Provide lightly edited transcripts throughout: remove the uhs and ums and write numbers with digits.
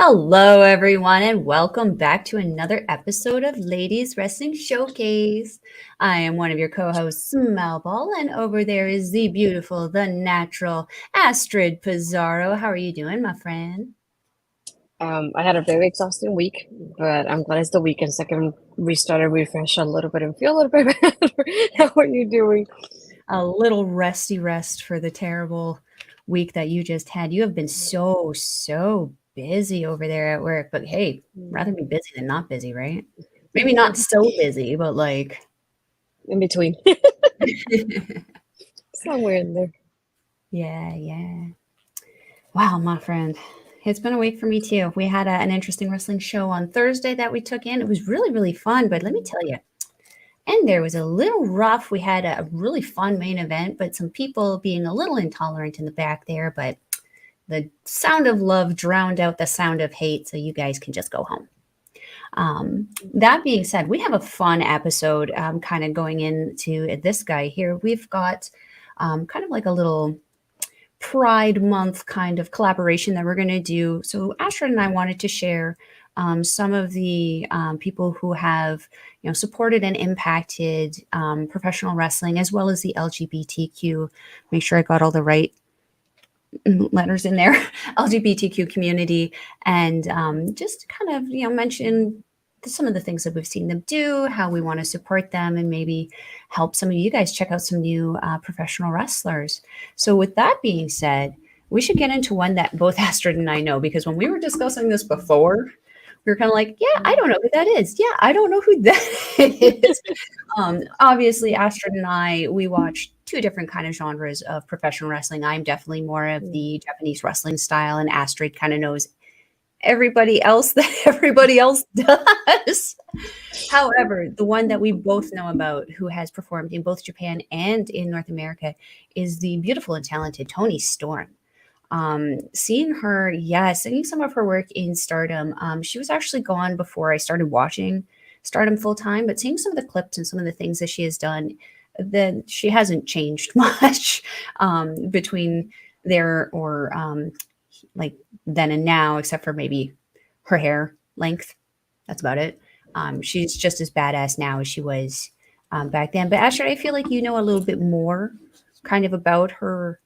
Hello, everyone, and welcome back to another episode of Ladies Wrestling Showcase. I am one of your co-hosts, Malball, and over there is the beautiful, the natural Astrid Pizarro. How are you doing, my friend? I had a very exhausting week, but I'm glad it's the weekend so I can restart and refresh a little bit and feel a little bit better. How are you doing? A little resty rest for the terrible week that you just had. You have been so busy over there at work, but hey, rather be busy than not busy, right? Maybe not so busy, but like in between. Somewhere in there. Yeah. Wow, my friend. It's been a week for me too. We had an interesting wrestling show on Thursday that we took in. It was really fun, but let me tell you, and there was a little rough. We had a really fun main event, but some people being a little intolerant in the back there, but the sound of love drowned out the sound of hate, so you guys can just go home. That being said, we have a fun episode kind of going into this guy here. We've got kind of like a little Pride Month kind of collaboration that we're going to do. So Astrid and I wanted to share some of the people who have supported and impacted professional wrestling, as well as the LGBTQ. Make sure I got all the right letters in there, LGBTQ community, and just kind of mention some of the things that we've seen them do, how we want to support them, and maybe help some of you guys check out some new professional wrestlers. So with that being said, We should get into one that both Astrid and I know, because when we were discussing this before, we were kind of like, yeah, I don't know who that is. Yeah, I don't know who that is. Obviously, Astrid and I, we watch two different kind of genres of professional wrestling. I'm definitely more of Mm. the Japanese wrestling style, and Astrid kind of knows everybody else that everybody else does. However, the one that we both know about who has performed in both Japan and in North America is the beautiful and talented Toni Storm. Seeing her, yeah, seeing some of her work in Stardom. She was actually gone before I started watching Stardom full time, but seeing some of the clips and some of the things that she has done, then she hasn't changed much between there or like then and now, except for maybe her hair length. That's about it. She's just as badass now as she was back then. But Asher, I feel like you know a little bit more kind of about her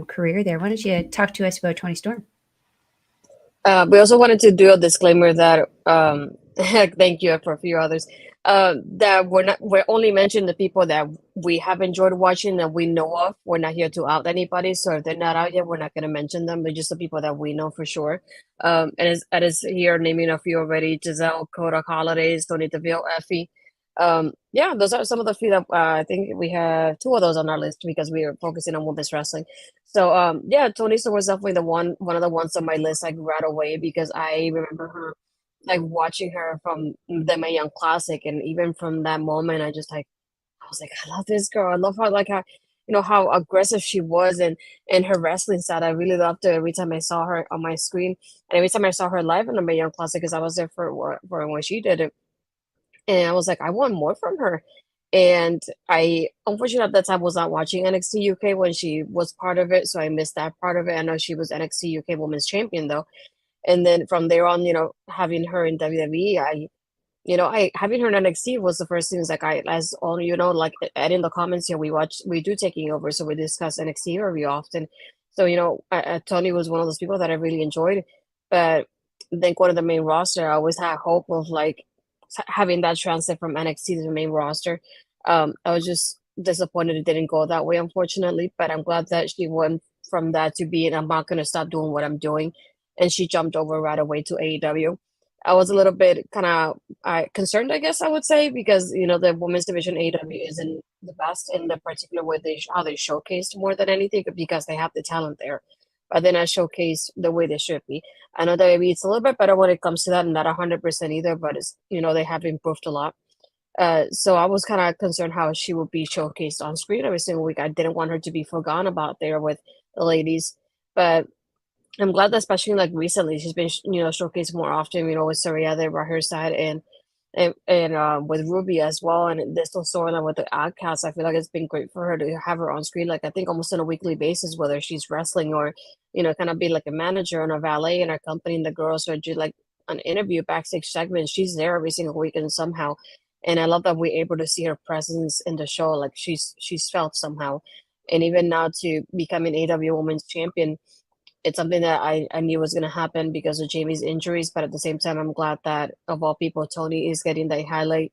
career there. Why don't you talk to us about Tony Storm? We also wanted to do a disclaimer that thank you for a few others that we're only mentioning the people that we have enjoyed watching that we know of. We're not here to out anybody, so if they're not out yet, we're not going to mention them. But just the people that we know for sure. And is here naming a few already: Giselle, Kodak Holidays, Tony DeVille, Effie. Yeah, those are some of the few that I think we have two of those on our list because we are focusing on women's wrestling. So yeah, Tony Storm was definitely the one of the ones on my list like right away because I remember her like watching her from the Mae Young Classic, and even from that moment I just like I was like, I love this girl. I love her like how how aggressive she was, and her wrestling style. I really loved her every time I saw her on my screen, and every time I saw her live in the Mae Young Classic because I was there for when she did it. And I was like, I want more from her. And I, unfortunately, at that time was not watching NXT UK when she was part of it. So I missed that part of it. I know she was NXT UK Women's Champion, though. And then from there on, having her in WWE, I having her in NXT was the first thing. Like as all like Ed in the comments here, we do taking over, so we discuss NXT very often. So Tony was one of those people that I really enjoyed, but then going to the main roster, I always had hope of like having that transit from NXT to the main roster. I was just disappointed it didn't go that way, unfortunately. But I'm glad that she went from that to being I'm not gonna stop doing what I'm doing, and she jumped over right away to AEW. I was a little bit kind of concerned, I guess I would say, because the women's division AEW isn't the best in the particular way how they showcased more than anything because they have the talent there, but then I showcased the way they should be. I know that maybe it's a little bit better when it comes to that, not 100% either, but it's they have improved a lot. So I was kind of concerned how she would be showcased on screen every single week. I didn't want her to be forgotten about there with the ladies, but I'm glad that especially like recently she's been showcased more often. With Saraya there by her side and with Ruby as well, and this whole storyline with the Outcast. I feel like it's been great for her to have her on screen. Like I think almost on a weekly basis, whether she's wrestling or kind of be like a manager and a valet in her company, and the girls or do like an interview backstage segment. She's there every single weekend somehow, and I love that we're able to see her presence in the show. Like she's felt somehow, and even now to becoming AW Women's Champion, it's something that I knew was going to happen because of Jamie's injuries. But at the same time, I'm glad that of all people, Tony is getting that highlight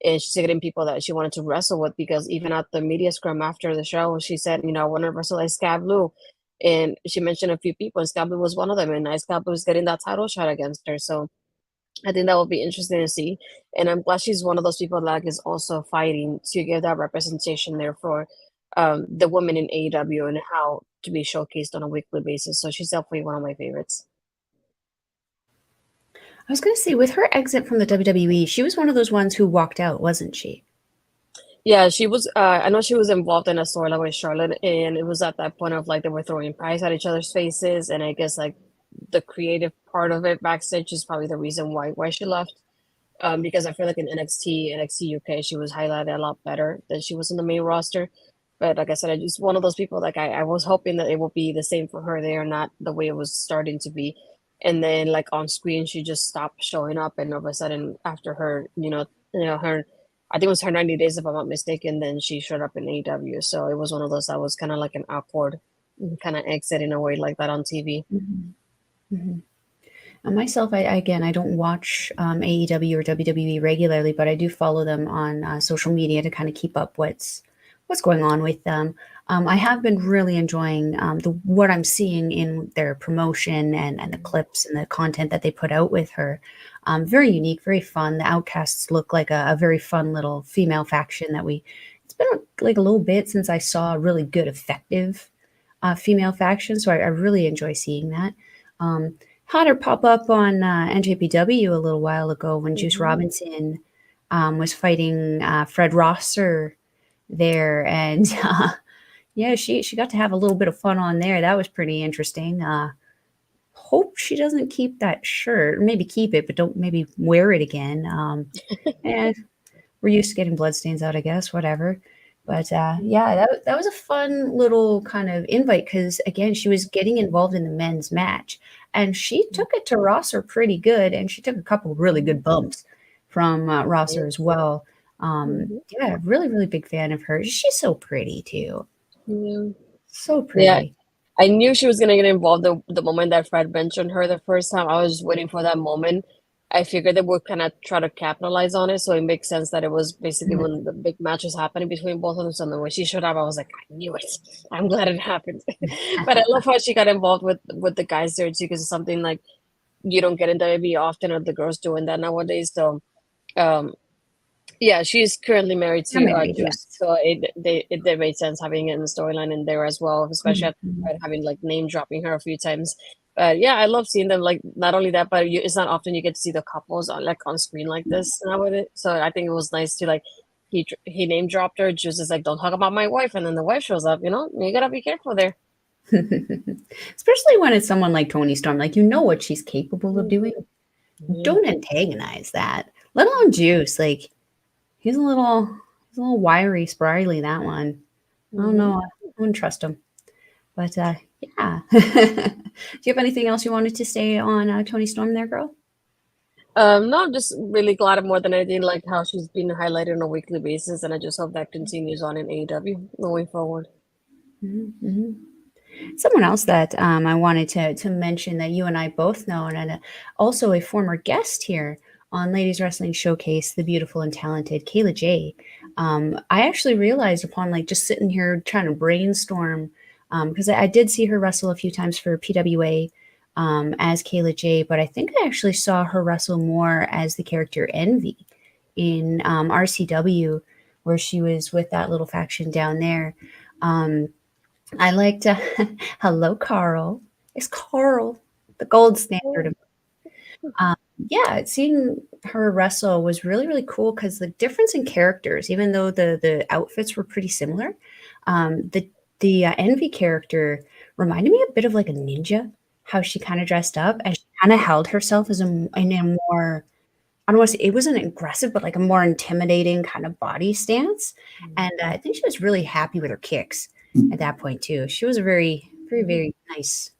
and she's getting people that she wanted to wrestle with because even at the media scrum after the show, she said, I want to wrestle like Scab Blue. And she mentioned a few people, and Scab Blue was one of them. And Scab Blue is getting that title shot against her. So I think that will be interesting to see. And I'm glad she's one of those people that is also fighting to give that representation there for the women in AEW and how to be showcased on a weekly basis. So she's definitely one of my favorites. I was going to say, with her exit from the WWE, she was one of those ones who walked out, wasn't she? Yeah, she was. I know she was involved in a storyline with Charlotte, and it was at that point of like they were throwing pies at each other's faces, and I guess like the creative part of it backstage is probably the reason why she left. Because I feel like in NXT UK, she was highlighted a lot better than she was in the main roster. But like I said, I just one of those people like I was hoping that it will be the same for her there, not the way it was starting to be. And then like on screen, she just stopped showing up, and all of a sudden after her, her, I think it was her 90 days if I'm not mistaken, then she showed up in AEW. So it was one of those that was kind of like an awkward kind of exit in a way like that on TV. Mm-hmm. Mm-hmm. Myself, I don't watch AEW or WWE regularly, but I do follow them on social media to kind of keep up what's going on with them. I have been really enjoying the what I'm seeing in their promotion and the clips and the content that they put out with her. Very unique, very fun. The Outcasts look like a very fun little female faction that we. It's been like a little bit since I saw a really good, effective female faction, so I really enjoy seeing that. Um, Had her pop up on NJPW a little while ago when Juice Hmm. Robinson was fighting Fred Rosser there, and yeah, she got to have a little bit of fun on there. That was pretty interesting. Hope she doesn't keep that shirt. Maybe keep it, but don't maybe wear it again. And we're used to getting bloodstains out, I guess. Whatever. But yeah, that was a fun little kind of invite because again, she was getting involved in the men's match, and she took it to Rosser pretty good, and she took a couple really good bumps from Rosser as well. Yeah, really, really big fan of her. She's so pretty too. Yeah. So Yeah, pretty. I knew she was gonna get involved the moment that Fred mentioned her the first time. I was just waiting for that moment. I figured they would kind of try to capitalize on it, so it makes sense that it was basically Mhm. when the big match was happening between both of them. So then when she showed up, I was like, I knew it. I'm glad it happened. But I love how she got involved with the guys there too, because it's something like you don't get in WWE often, or the girls doing that nowadays. So um, yeah, she's currently married They're to married, Juice, yes. so it made sense having it in the storyline in there as well, especially after Mhm. Fred having like name dropping her a few times. But yeah, I love seeing them. Like not only that, but it's not often you get to see the couples on like on screen like this now with it. So I think it was nice to like he name dropped her. Juice is like, don't talk about my wife, and then the wife shows up. You know, you gotta be careful there. Especially when it's someone like Toni Storm, like you know what she's capable of doing. Mhm. Yeah. Don't antagonize that. Let alone Juice. Like he's a little wiry, spryly, that one. I don't Mhm. know. I wouldn't trust him. But yeah. Do you have anything else you wanted to say on Toni Storm there, girl? No, I'm just really glad more than anything, like how she's been highlighted on a weekly basis, and I just hope that continues on in AEW going forward. Hmm. Someone else that I wanted to mention that you and I both know, and also a former guest here on Ladies Wrestling Showcase, the beautiful and talented Kayla Jaye. I actually realized upon like just sitting here trying to brainstorm, because I did see her wrestle a few times for PWA as Kayla Jaye, but I think I actually saw her wrestle more as the character Envy in RCW, where she was with that little faction down there. Um, I liked hello, Carl. It's Carl, the gold standard. Um, yeah, seeing her wrestle was really, really cool because the difference in characters, even though the outfits were pretty similar, the Envy character reminded me a bit of like a ninja, how she kind of dressed up and she kind of held herself as in a more I don't want to say it wasn't aggressive, but like a more intimidating kind of body stance. And I think she was really happy with her kicks at that point too. She was a very, very, very nice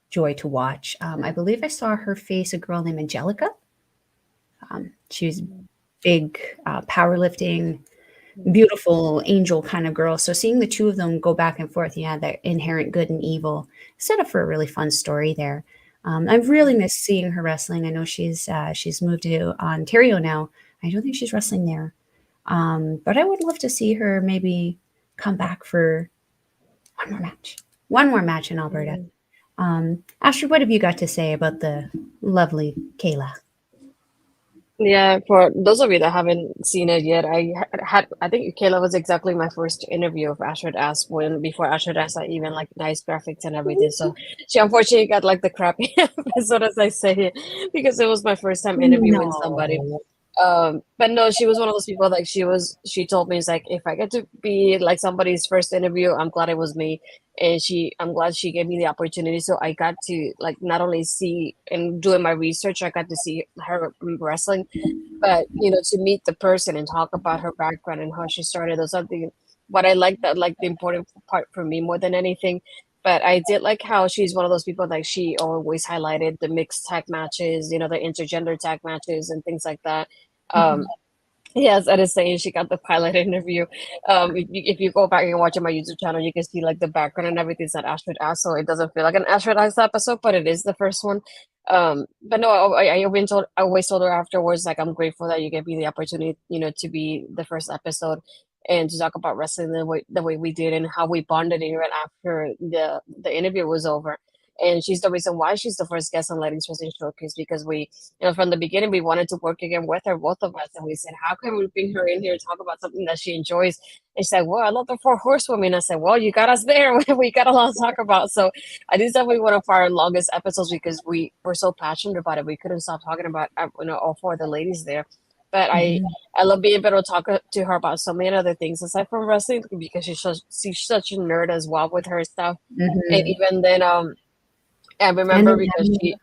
joy to watch. I believe I saw her face a girl named Angelica. She was big, powerlifting, beautiful angel kind of girl. So seeing the two of them go back and forth, you had that inherent good and evil, set up for a really fun story there. I've really missed seeing her wrestling. I know she's moved to Ontario now. I don't think she's wrestling there, but I would love to see her maybe come back for one more match in Alberta. Astrid, what have you got to say about the lovely Kayla? Yeah, for those of you that haven't seen it yet, I think Kayla was exactly my first interview of Astrid S when before Astrid S had even like nice graphics and everything. So she unfortunately got like the crappy episode as I say it because it was my first time interviewing somebody. No. But no, she was one of those people like she told me it's like if I get to be like somebody's first interview, I'm glad it was me. And I'm glad she gave me the opportunity. So I got to like not only see and doing my research, I got to see her wrestling, but to meet the person and talk about her background and how she started or something. What I like that like the important part for me more than anything. But I did like how she's one of those people like she always highlighted the mixed tag matches, the intergender tag matches and things like that. Um, Mhm. Yes, that is saying she got the pilot interview. If you go back and watch on my YouTube channel, you can see like the background and everything that Astrid asked, so it doesn't feel like an Astrid asked episode, but it is the first one. But no, I always told her afterwards, like I'm grateful that you gave me the opportunity, to be the first episode, and to talk about wrestling the way we did and how we bonded even after the interview was over. And she's the reason why she's the first guest on Ladies Wrestling Showcase, because we, from the beginning, we wanted to work again with her, both of us. And we said, how can we bring her in here to talk about something that she enjoys? And she said, well, I love the Four Horsewomen. I said, well, you got us there. We got a lot to talk about. So I think it's definitely one of our longest episodes because we were so passionate about it. We couldn't stop talking about, all four of the ladies there. But Mhm. I love being able to talk to her about so many other things aside from wrestling, because she's such a nerd as well with her stuff. And Mhm. even then, I And remember then because having she,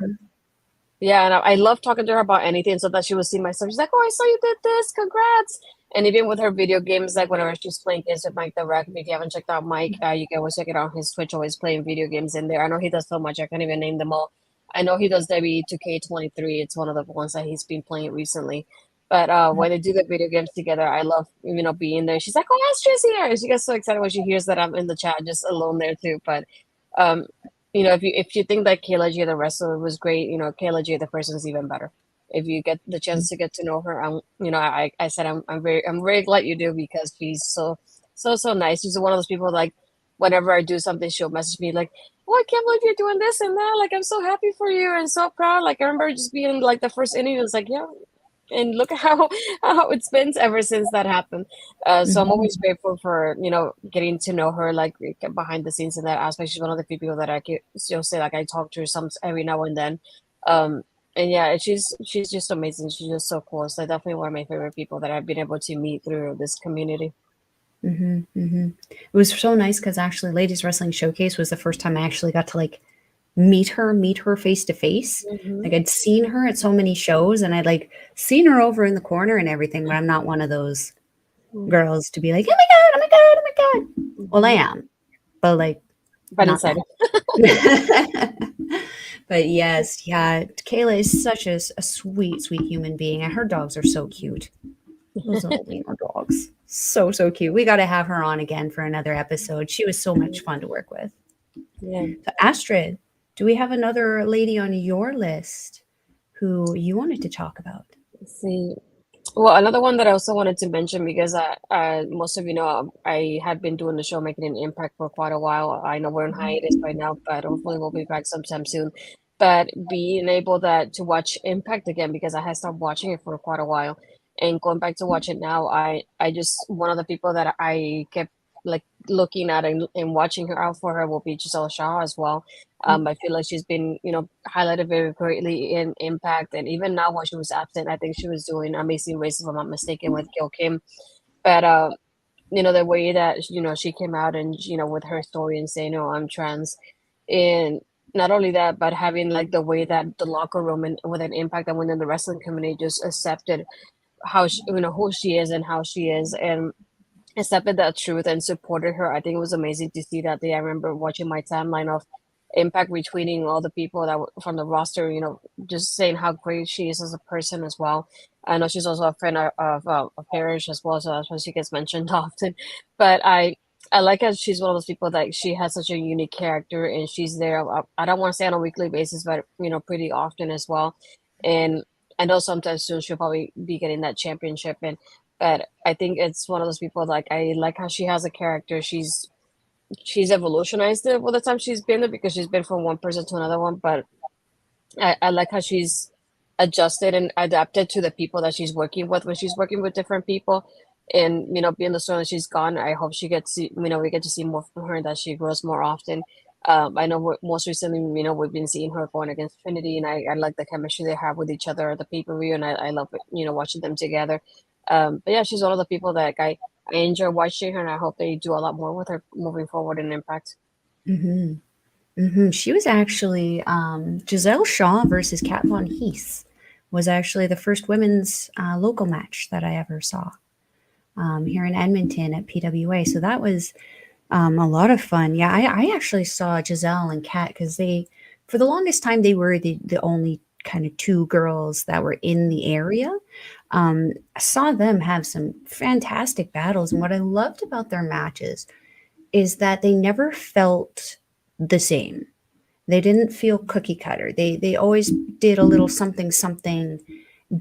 yeah, and I love talking to her about anything so that she would see my stuff. She's like, oh, I saw you did this. Congrats. And even with her video games, like whenever she's playing games with Mike the Wreck, if you haven't checked out Mike, you can always check it out on his Twitch, always playing video games in there. I know he does so much, I can't even name them all. I know he does W2K23. It's one of the ones that he's been playing recently. But when they do the video games together, I love, being there. She's like, oh, Astrid's here. And she gets so excited when she hears that I'm in the chat, just alone there too. But um, if you think that Kayla Jaye the wrestler was great, Kayla Jaye the person is even better. If you get the chance to get to know her, I said I'm very glad you do, because she's so nice. She's one of those people, like, whenever I do something, she'll message me like, "Oh, I can't believe you're doing this and that. Like, I'm so happy for you and so proud." Like, I remember just being like the first interview, it was like, yeah, and look at how it's been ever since that happened. So I'm always Mhm. grateful for getting to know her, like, behind the scenes in that aspect. She's one of the few people that I can still say, like, I talk to her some every now and then. Um, and yeah, she's just amazing. She's just so cool. So definitely one of my favorite people that I've been able to meet through this community. Mhm. Mhm. It was so nice because actually, Ladies Wrestling Showcase was the first time I actually got to like meet her face to face. Hmm. Like I'd seen her at so many shows, and I'd like seen her over in the corner and everything, but I'm not one of those girls to be like, oh my god, oh my god, oh my god. Well, I Hmm. am, but like But not inside, that. But yes, yeah, Kayla is such a sweet, sweet human being, and her dogs are so cute. Those little wiener dogs, so cute. We got to have her on again for another episode. She was so much fun to work with. yeah. So, Astrid, do we have another lady on your list who you wanted to talk about? Let's see. Well, another one that I also wanted to mention, because most of you know, I had been doing the show Making an Impact for quite a while. I know we're in hiatus right now, but hopefully we'll be back sometime soon. But being able to watch Impact again, because I had stopped watching it for quite a while, and going back to watch it now, I just, one of the people that I kept like looking at and watching her out for her will be Gisele Shaw as well. I feel like she's been, highlighted very greatly in Impact, and even now when she was absent, I think she was doing Amazing Race, if I'm not mistaken, with Gil Kim. But the way that she came out and with her story and saying, "No, I'm trans," and not only that, but having like the way that the locker room and with an Impact and within the wrestling community just accepted how who she is and how she is, and accepted that truth and supported her. I think it was amazing to see that day. I remember watching my timeline of Impact retweeting all the people that were from the roster, just saying how great she is as a person as well. I know she's also a friend of Parrish as well, so that's why she gets mentioned often. But I like how she's one of those people that she has such a unique character, and she's there. I don't want to say on a weekly basis, but pretty often as well. And I know sometimes soon she'll probably be getting that championship, but I think it's one of those people, like, I like how she has a character. She's evolutionized it with the time she's been there, because she's been from one person to another one. But I like how she's adjusted and adapted to the people that she's working with when she's working with different people. And being the story that she's gone, I hope she gets we get to see more from her, and that she grows more often. I know most recently, we've been seeing her going against Trinity, and I like the chemistry they have with each other at the pay-per-view, and I love it, watching them together. But yeah, she's one of the people that, like, I enjoy watching her, and I hope they do a lot more with her moving forward in Impact. Hmm. Hmm. She was actually Giselle Shaw versus Kat Von Hees was actually the first women's local match that I ever saw here in Edmonton at PWA. So that was a lot of fun. Yeah, I actually saw Giselle and Kat because for the longest time, they were the only kind of two girls that were in the area. I saw them have some fantastic battles. And what I loved about their matches is that they never felt the same. They didn't feel cookie cutter. They always did a little something something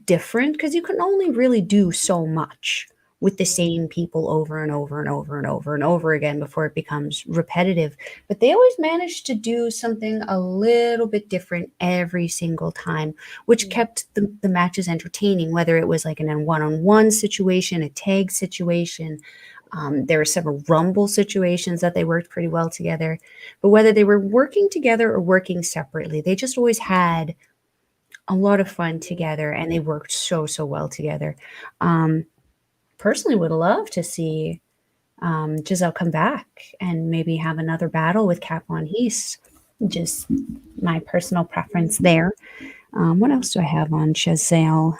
different because you can only really do so much with the same people over and over and over and over and over again before it becomes repetitive. But they always managed to do something a little bit different every single time, which kept the matches entertaining, whether it was like in a one-on-one situation, a tag situation. There were several rumble situations that they worked pretty well together. But whether they were working together or working separately, they just always had a lot of fun together, and they worked so well together. Um, Personally, would love to see Giselle come back and maybe have another battle with Kat Von Hees. Just my personal preference there. What else do I have on Giselle?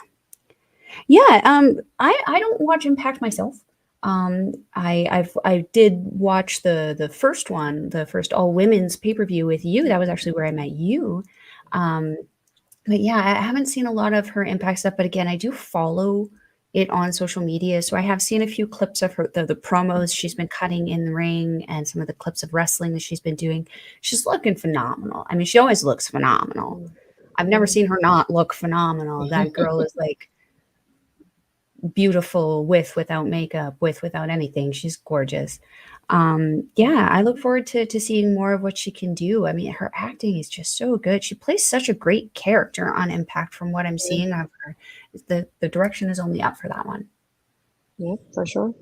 Yeah, I don't watch Impact myself. I did watch the first one, the first all women's pay per view with you. That was actually where I met you. Um, but yeah, I haven't seen a lot of her Impact stuff. But again, I do follow it on social media, so I have seen a few clips of her the promos she's been cutting in the ring, and some of the clips of wrestling that she's been doing. She's looking phenomenal. I mean, she always looks phenomenal. I've never seen her not look phenomenal. That girl is like beautiful without makeup, without anything. She's gorgeous. Yeah, I look forward to seeing more of what she can do. I mean, her acting is just so good. She plays such a great character on Impact from what I'm seeing of her. The direction is only up for that one. Yeah, for sure.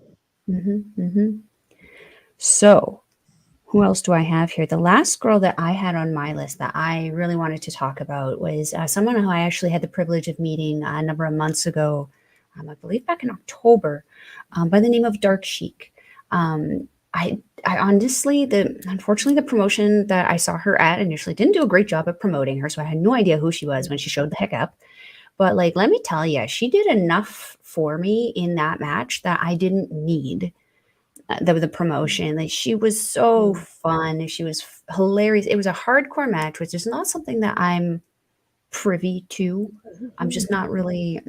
So, who else do I have here? The last girl that I had on my list that I really wanted to talk about was someone who I actually had the privilege of meeting a number of months ago, I believe back in October, by the name of Dark Sheik. I honestly, unfortunately, the promotion that I saw her at initially didn't do a great job at promoting her, so I had no idea who she was when she showed the heck up. But like, let me tell you, she did enough for me in that match that I didn't need the promotion. Like, she was so fun. She was hilarious. It was a hardcore match, which is not something that I'm privy to. I'm just not really.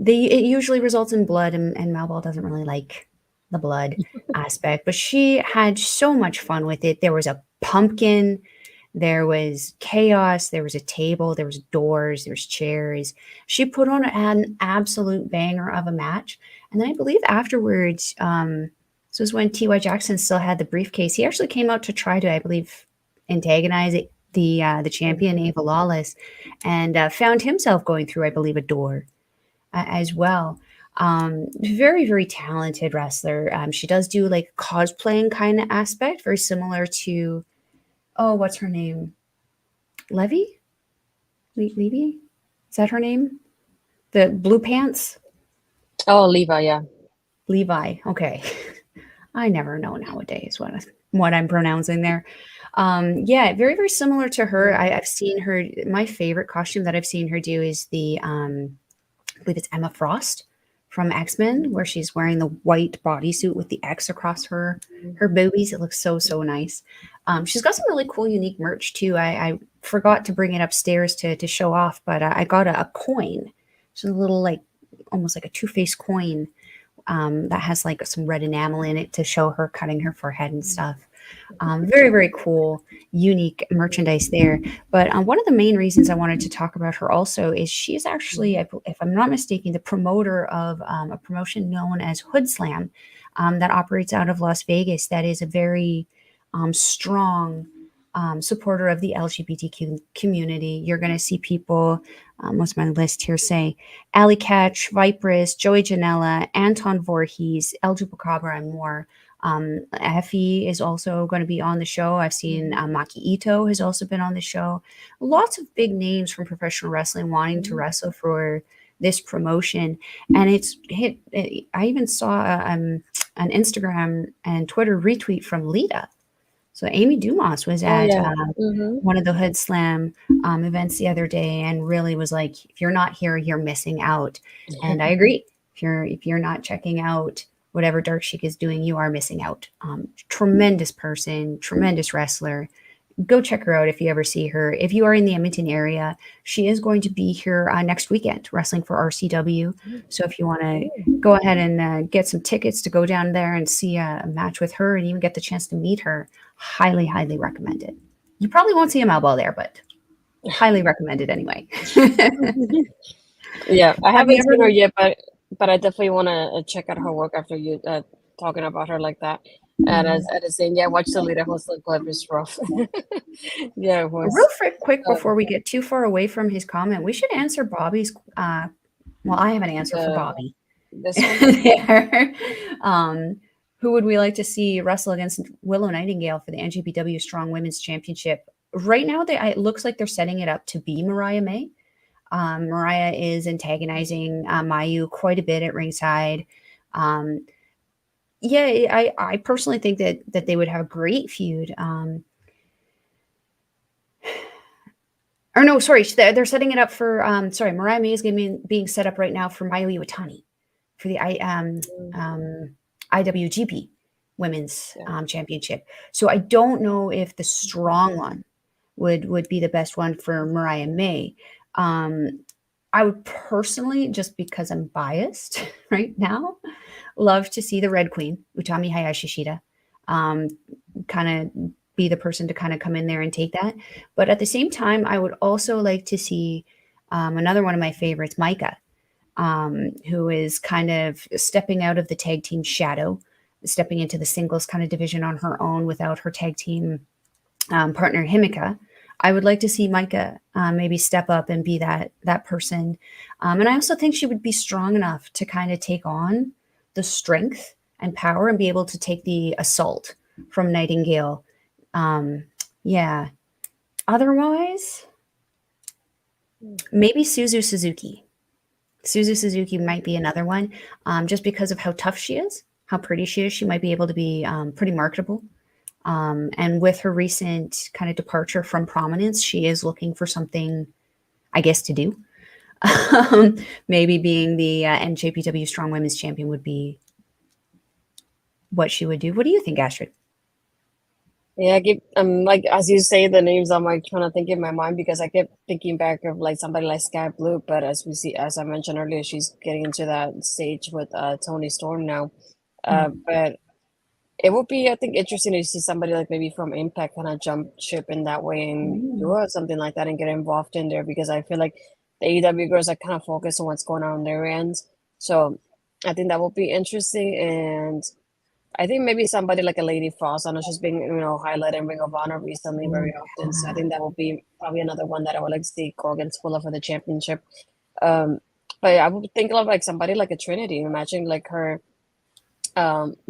It usually results in blood, and Malball doesn't really like the blood aspect. But she had so much fun with it. There was a pumpkin. There was chaos. There was a table. There was doors. There was chairs. She put on an absolute banger of a match. And then I believe afterwards, this was when T.Y. Jackson still had the briefcase. He actually came out to try to, I believe, antagonize the champion, Ava Lawless, and found himself going through, I believe, a door as well. Very, very talented wrestler. She does do like cosplaying kind of aspect, very similar to, oh, what's her name? Levy? Levy? Is that her name? The blue pants? Oh, Levi, yeah. Levi. Okay. I never know nowadays what I'm pronouncing there. Yeah, very, very similar to her. I've seen her. My favorite costume that I've seen her do is I believe it's Emma Frost from X-Men, where she's wearing the white bodysuit with the X across her boobies. It looks so nice. She's got some really cool, unique merch too. I forgot to bring it upstairs to show off, but I got a coin. It's a little like almost like a two-faced coin that has like some red enamel in it to show her cutting her forehead and stuff. Very, very cool, unique merchandise there. But one of the main reasons I wanted to talk about her also is she's actually, if I'm not mistaken, the promoter of a promotion known as Hood Slam that operates out of Las Vegas. That is a very strong supporter of the LGBTQ community. You're going to see people, most of my list here say, Ali Catch, Viperous, Joey Janela, Anton Voorhees, El Chupacabra, and more. Effie is also going to be on the show. I've seen Maki Ito has also been on the show. Lots of big names from professional wrestling wanting to wrestle for this promotion, and it's hit. I even saw an Instagram and Twitter retweet from Lita. So Amy Dumas was at one of the Hood Slam events the other day, and really was like, "If you're not here, you're missing out." And I agree. If you're not checking out whatever Dark Sheik is doing, you are missing out. Tremendous person, tremendous wrestler. Go check her out if you ever see her. If you are in the Edmonton area, she is going to be here next weekend wrestling for RCW. So if you want to go ahead and get some tickets to go down there and see a match with her and even get the chance to meet her, highly, highly recommend it. You probably won't see a Malball there, but highly recommend it anyway. Yeah, I haven't seen her yet, but but I definitely want to check out her work after you talking about her like that. And Mhm. as saying, yeah, watch the Lita Hustle clip is rough. Yeah, it Real was. quick before Um, we get too far away from his comment, we should answer Bobby's. Well, I have an answer for the Bobby. this one. There. Um, who would we like to see wrestle against Willow Nightingale for the NGPW Strong Women's Championship? Right now, it looks like they're setting it up to be Mariah May. Mariah is antagonizing Mayu quite a bit at ringside. Um, yeah, I personally think that they would have a great feud. Or no, sorry, they're setting it up for. Sorry, Mariah May is being set up right now for Mayu Iwatani for the IWGP Women's Yeah. Championship. So I don't know if the strong one would be the best one for Mariah May. Um, I would personally, just because I'm biased right now, love to see the Red Queen, Utami Hayashishita, um, kind of be the person to kind of come in there and take that. But at the same time, I would also like to see another one of my favorites, Micah, who is kind of stepping out of the tag team shadow, stepping into the singles kind of division on her own without her tag team partner Himika. I would like to see Micah maybe step up and be that person, and I also think she would be strong enough to kind of take on the strength and power and be able to take the assault from Nightingale. Yeah. Otherwise, maybe Suzu Suzuki. Suzu Suzuki might be another one, just because of how tough she is, how pretty she is. She might be able to be pretty marketable. And with her recent kind of departure from prominence, she is looking for something, I guess, to do. Maybe being the NJPW Strong Women's Champion would be what she would do. What do you think, Astrid? Yeah, I keep like as you say the names, I'm like trying to think in my mind because I kept thinking back of like somebody like Sky Blue, but as we see, as I mentioned earlier, she's getting into that stage with Toni Storm now. But it would be, I think, interesting to see somebody like maybe from Impact kind of jump ship in that way and Mm. do something like that and get involved in there because I feel like the AEW girls are kind of focused on what's going on their ends. So I think that would be interesting. And I think maybe somebody like a Lady Frost. I know she's been, highlighted in Ring of Honor recently very often. So I think that will be probably another one that I would like to see go against Willa for the championship. Um, but I would think of like somebody like a Trinity. Imagine like her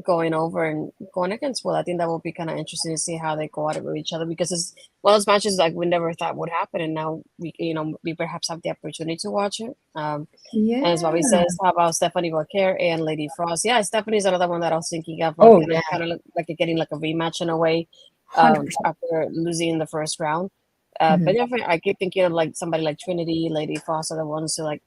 going over and going against Will. I think that will be kind of interesting to see how they go at it with each other because it's one of those matches like we never thought would happen, and now we perhaps have the opportunity to watch it. And as Bobby Yeah. says, how about Stephanie Vaquer and Lady Frost? Yeah, Stephanie's another one that I was thinking of, Oh yeah, kind of like getting like a rematch in a way, 100%. after losing in the first round. But Mhm. definitely, I keep thinking of like somebody like Trinity, Lady Frost are the ones who like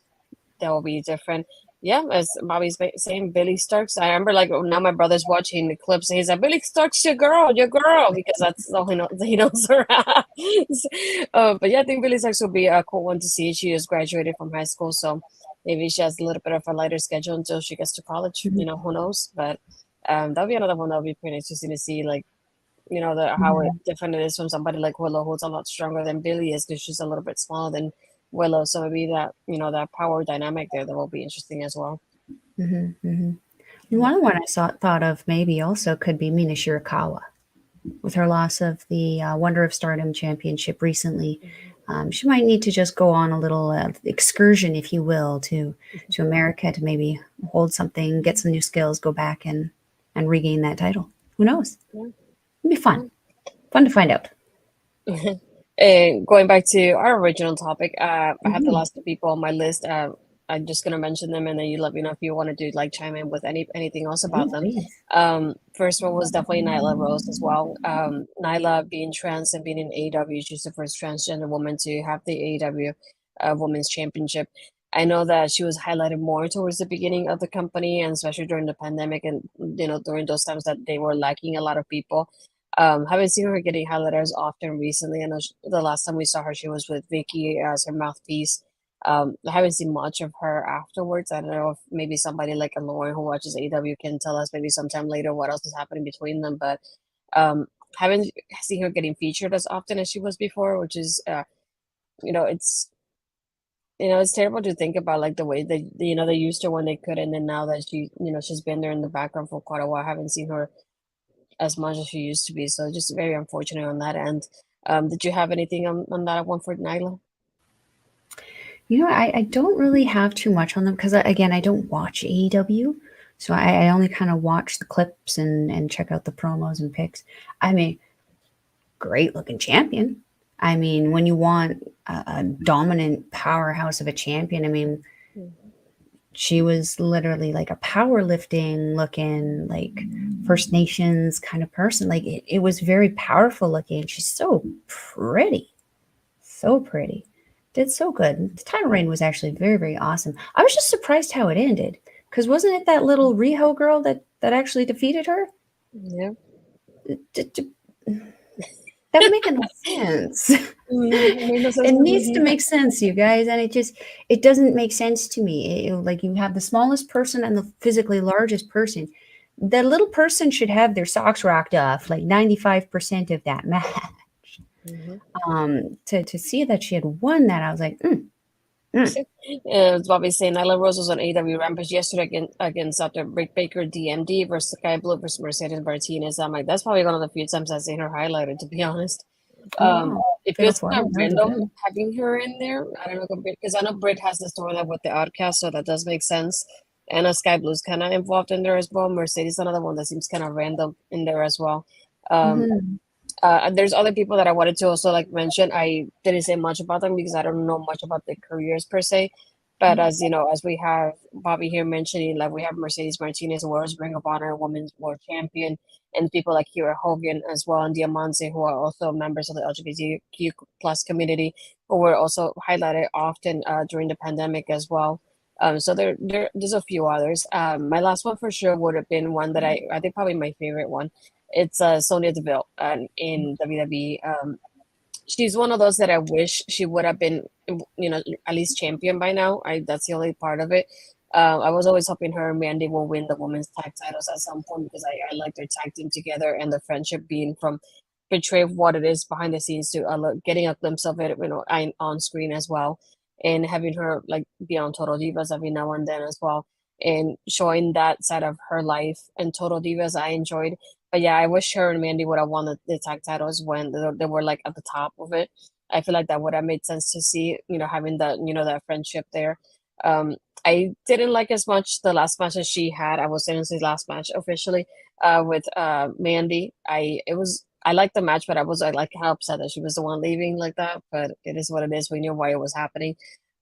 that will be different. Yeah, as Bobby's saying, Billy Starks. I remember like now my brother's watching the clips and he's like, Billy Starks, your girl, because that's all he knows her as. But yeah, I think Billy Starks will be a cool one to see. She just graduated from high school, so maybe she has a little bit of a lighter schedule until she gets to college. Mhm. Who knows? But that'll be another one that'll be pretty interesting to see, like, how Mhm. different it is from somebody like Willow, who's a lot stronger than Billy is because she's a little bit smaller than Willow. So maybe that, that power dynamic there that will be interesting as well. Mhm. Mhm. Yeah. One I thought of maybe also could be Mina Shirakawa with her loss of the Wonder of Stardom Championship recently. She might need to just go on a little excursion, if you will, to America to maybe hold something, get some new skills, go back and regain that title. Who knows? Yeah. It'd be Yeah. fun to find out. And going back to our original topic, I have the Mhm. last two people on my list. I'm just gonna mention them, and then you let me know if you want to do like chime in with anything else about Yeah, them. please. First one was definitely Nyla Rose as well. Nyla being trans and being in AEW, she's the first transgender woman to have the AEW Women's Championship. I know that she was highlighted more towards the beginning of the company, and especially during the pandemic, and during those times that they were lacking a lot of people. Haven't seen her getting highlighted as often recently. I know the last time we saw her, she was with Vicky as her mouthpiece. I haven't seen much of her afterwards. I don't know if maybe somebody like a Lauren who watches AEW can tell us maybe sometime later what else is happening between them. But um, haven't seen her getting featured as often as she was before, which is, it's It's terrible to think about like the way that they used her when they could, and then now that she's been there in the background for quite a while. I haven't seen her as much as she used to be, so just very unfortunate on that end. Did you have anything on that one for Nyla? I don't really have too much on them because, again, I don't watch AEW. So I only kind of watch the clips and check out the promos and pics. I mean, great looking champion. I mean, when you want a dominant powerhouse of a champion, I mean, Mhm. she was literally like a powerlifting looking, like First Nations kind of person. Like it was very powerful looking. She's so pretty. So pretty. Did so good. The title reign was actually very, very awesome. I was just surprised how it ended. Because wasn't it that little Riho girl that actually defeated her? Yeah. D- d- That would make no sense. It made no sense It for needs to me. make sense, you guys, and it doesn't make sense to me. Like you have the smallest person and the physically largest person. The little person should have their socks rocked off like 95% of that match. Mhm. To see that she had won that, I was like, mm. It's Bobby saying Nyla Rose was on AW Rampage yesterday against Dr. Britt Baker DMD versus Sky Blue versus Mercedes Martinez. I'm like, that's probably one of the few times I've seen her highlighted, to be honest. Oh Um, wow, it fatal feels four kind way. of That was random good. having her in there. I don't know, because I know Britt has the storyline with the Outcast, so that does make sense. And Sky Blue's kind of involved in there as well. Mercedes, another one that seems kind of random in there as well. Um, Hmm. there's other people that I wanted to also like mention. I didn't say much about them because I don't know much about their careers per se. But as you know, as we have Bobby here mentioning, like we have Mercedes Martinez, who was Ring of Honor Women's World Champion, and people like Kira Hogan as well, and Diamante, who are also members of the LGBTQ plus community, who were also highlighted often during the pandemic as well. So there's a few others. My last one for sure would have been one that I think probably my favorite one. It's Sonya Deville in WWE. She's one of those that I wish she would have been, at least champion by now. That's the only part of it. I was always hoping her and Mandy will win the women's tag titles at some point because I like their tag team together and the friendship being from portray what it is behind the scenes to getting a glimpse of it, on screen as well, and having her like be on Total Divas every now and then as well, and showing that side of her life and Total Divas I enjoyed. But yeah, I wish her and Mandy would have won the tag titles when they were like at the top of it. I feel like that would have made sense to see, having that friendship there. Um, I didn't like as much the last match that she had. I was saying last match officially with Mandy. I liked the match, but I like how upset that she was the one leaving like that. But it is what it is. We knew why it was happening.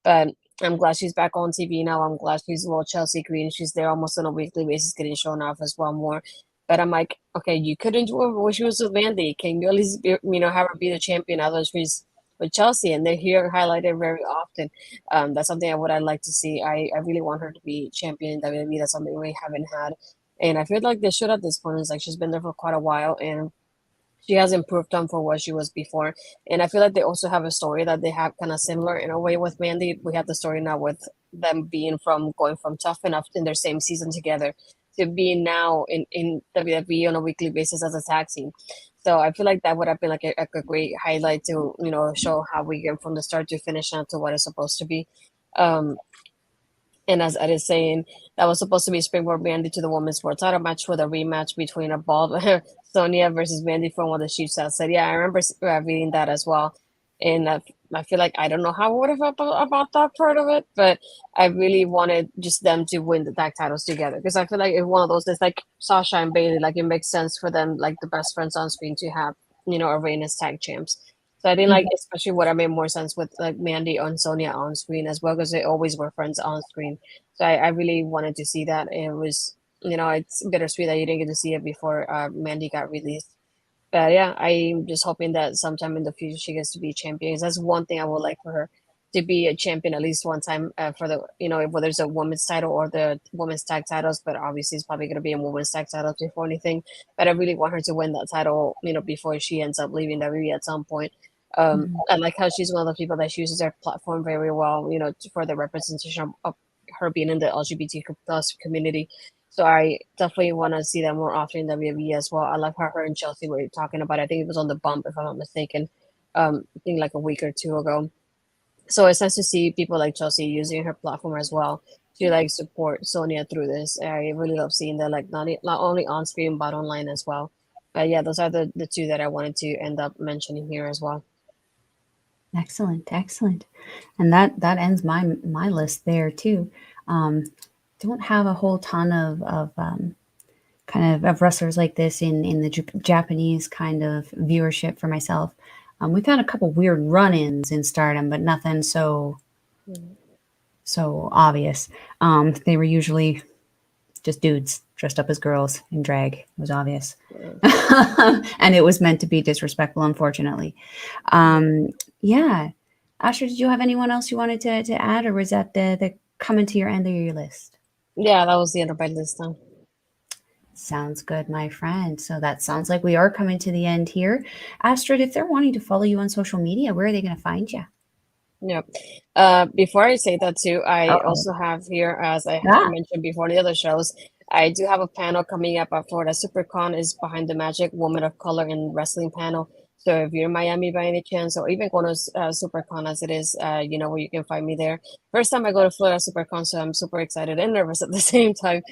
But I'm glad she's back on TV now. I'm glad she's a little Chelsea Green. She's there almost on a weekly basis, getting shown off as well more. But I'm like, okay, you couldn't do it when she was with Mandy. Can you at least have her be the champion? Otherwise, she's with Chelsea, and they're here highlighted very often. That's something I'd like to see. I really want her to be champion in WWE. That's something we haven't had, and I feel like they should at this point. It's like she's been there for quite a while, and she has improved on for what she was before. And I feel like they also have a story that they have kind of similar in a way with Mandy. We have the story now with them being from going from Tough Enough in their same season together to being now in WWE on a weekly basis as a tag team. So I feel like that would have been like a great highlight to, show how we get from the start to finish now to what it's supposed to be. Um, and as Ed is saying, that was supposed to be Springboard Mandy to the women's world title match with a rematch between a bald Sonya versus Mandy from what the Chiefs had said. Yeah, I remember reading that as well. And I feel like I don't know how I would have felt about that part of it, but I really wanted just them to win the tag titles together because I feel like if one of those is like Sasha and Bailey, like it makes sense for them, like the best friends on screen, to have a reign as tag champs. So I think like especially what I made more sense with like Mandy and Sonya on screen as well because they always were friends on screen. So I really wanted to see that. It was it's bittersweet that you didn't get to see it before Mandy got released. But yeah, I'm just hoping that sometime in the future she gets to be champion. 'Cause that's one thing I would like for her to be a champion at least one time for the whether it's a women's title or the women's tag titles. But obviously it's probably going to be a women's tag title before anything. But I really want her to win that title before she ends up leaving WWE at some point. I like how she's one of the people that uses her platform very well, for the representation of her being in the LGBTQ plus community. So I definitely want to see that more often in WWE as well. I love how her and Chelsea were talking about it. I think it was on the bump, if I'm not mistaken. I think like a week or two ago. So it's nice to see people like Chelsea using her platform as well to like support Sonia through this. I really love seeing that, like not only on screen but online as well. But yeah, those are the two that I wanted to end up mentioning here as well. Excellent, excellent. And that ends my list there too. Um, don't have a whole ton of kind of wrestlers like this in the Japanese kind of viewership for myself. We've had a couple weird run-ins in Stardom, but nothing Mhm. so obvious. They were usually just dudes dressed up as girls in drag. It was obvious. Yeah. And it was meant to be disrespectful, unfortunately. Um, yeah. Asher, did you have anyone else you wanted to add, or was that the coming to your end of your list? Yeah, that was the end of my list now. Sounds good, my friend. So that sounds like we are coming to the end here. Astrid, if they're wanting to follow you on social media, where are they going to find you? Yeah. Before I say that too, I Uh-oh. also have here, as I Ah. mentioned before in the other shows, I do have a panel coming up at Florida SuperCon is Behind the Magic Woman of Color in Wrestling panel. So if you're in Miami by any chance, or even going to SuperCon as it is, you know where you can find me there. First time I go to Florida SuperCon, so I'm super excited and nervous at the same time.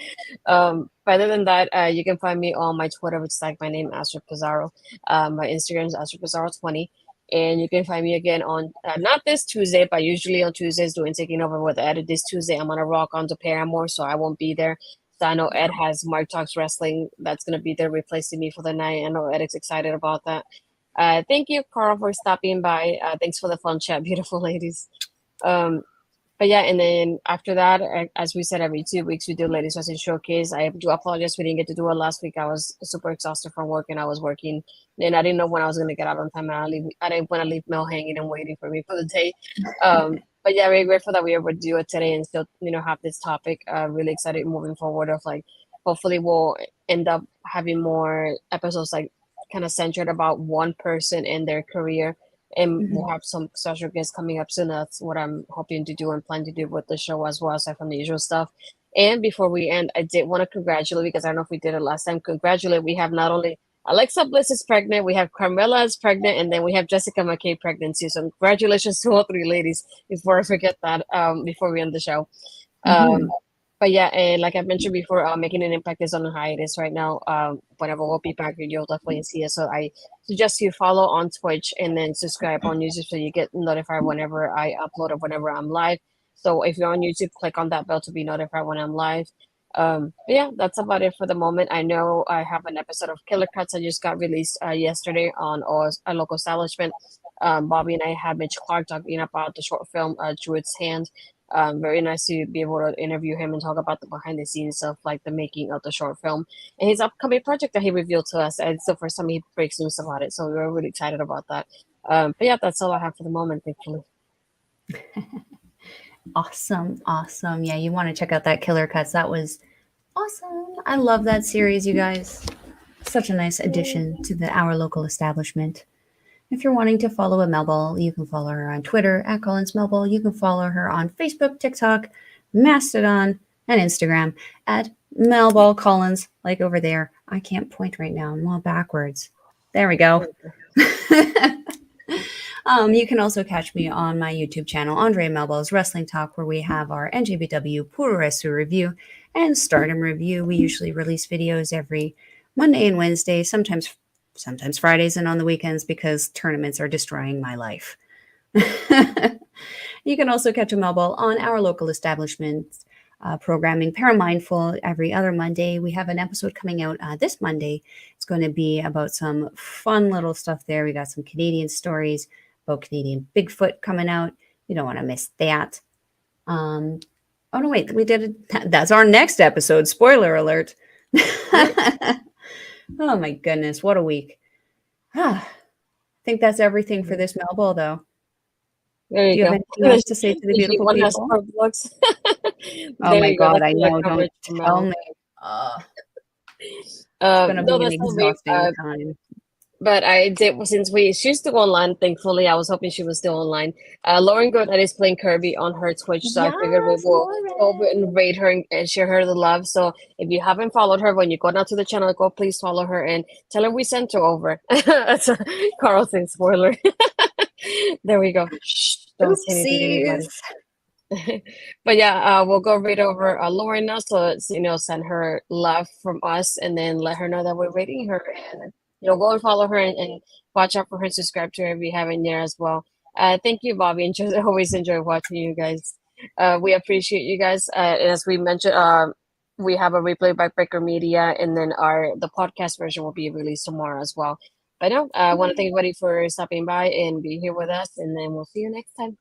But other than that, you can find me on my Twitter, which is like my name, Astrid Pizarro. My Instagram is Astrid Pizarro 20. And you can find me again on not this Tuesday, but usually on Tuesdays doing Taking Over with Ed. This Tuesday, I'm gonna rock onto Paramore, so I won't be there. So I know Ed has Mark Talks Wrestling that's gonna be there replacing me for the night. I know Ed is excited about that. Thank you, Carl, for stopping by. Thanks for the fun chat, beautiful ladies. Um, but yeah, and then after that, as we said, every 2 weeks we do Ladies Wrestling Showcase. I do apologize we didn't get to do it last week. I was super exhausted from work and I was working, and I didn't know when I was going to get out on time. I didn't want to leave Mel hanging and waiting for me for the day. But yeah, very grateful that we were able to do it today and still, have this topic. Really excited moving forward. Of like, hopefully we'll end up having more episodes like kind of centered about one person and their career, and we'll Mhm. have some special guests coming up soon. That's what I'm hoping to do and plan to do with the show as well, aside from the usual stuff. And before we end, I did want to congratulate, because I don't know if we did it last time. Congratulate, we have not only Alexa Bliss is pregnant, we have Carmella is pregnant, and then we have Jessica McKay pregnant too. So congratulations to all three ladies. Before I forget that, before we end the show. Um, Mhm. but yeah, and like I mentioned before, Making an Impact is on a hiatus right now. Whenever we'll be back, you'll definitely see us. So I suggest you follow on Twitch and then subscribe on YouTube so you get notified whenever I upload or whenever I'm live. So if you're on YouTube, click on that bell to be notified when I'm live. But yeah, that's about it for the moment. I know I have an episode of Killer Cuts that just got released yesterday on a local establishment. Bobby and I had Mitch Clark talking about the short film Druid's Hand. Very nice to be able to interview him and talk about the behind the scenes of like the making of the short film and his upcoming project that he revealed to us. And it's the first time he breaks news about it, so we were really excited about that. But yeah, that's all I have for the moment, thankfully. Awesome, awesome. Yeah, you want to check out that Killer Cuts. That was awesome. I love that series, you guys. Such a nice addition to the our local establishment. If you're wanting to follow a Melball, you can follow her on Twitter at Collins Melball. You can follow her on Facebook, TikTok, Mastodon, and Instagram at Melball Collins, like over there. I can't point right now. I'm all backwards. There we go. You can also catch me on my YouTube channel, Andre Melball's Wrestling Talk, where we have our NJBW Puroresu review and Stardom review. We usually release videos every Monday and Wednesday, sometimes Fridays and on the weekends because tournaments are destroying my life. You can also catch a Melball on our local establishments programming Paramindful every other Monday. We have an episode coming out this Monday. It's going to be about some fun little stuff there. We got some Canadian stories about Canadian Bigfoot coming out. You don't want to miss that. Oh no, wait, we did it. That's our next episode. Spoiler alert. Yep. Oh my goodness, what a week. I think that's everything for this Melball, though. There Do you you have go. anything else to say to the Usually beautiful one has people? four books. Oh There my you go. God, That's I all the know. Don't coverage from tell Mel. me. It's going to No, be an that's all me. exhausting time. But I did, since she's still online, thankfully. I was hoping she was still online. Lauren Goodhead is playing Kirby on her Twitch, so I figured we Yes, will go over Lauren. and rate her and share her the love. So if you haven't followed her, when you go down to the channel, go please follow her and tell her we sent her over. That's a Carl thing spoiler. There we go. Shh. don't say anything to anybody. Oopsies. But yeah, we'll go read over Lauren now. So, send her love from us and then let her know that we're reading her. And, go and follow her and watch out for her. Subscribe to her if you haven't there as well. Thank you, Bobby. And just always enjoy watching you guys. We appreciate you guys. As we mentioned, we have a replay by Breaker Media, and then the podcast version will be released tomorrow as well. But no, I want to thank everybody for stopping by and being here with us. And then we'll see you next time.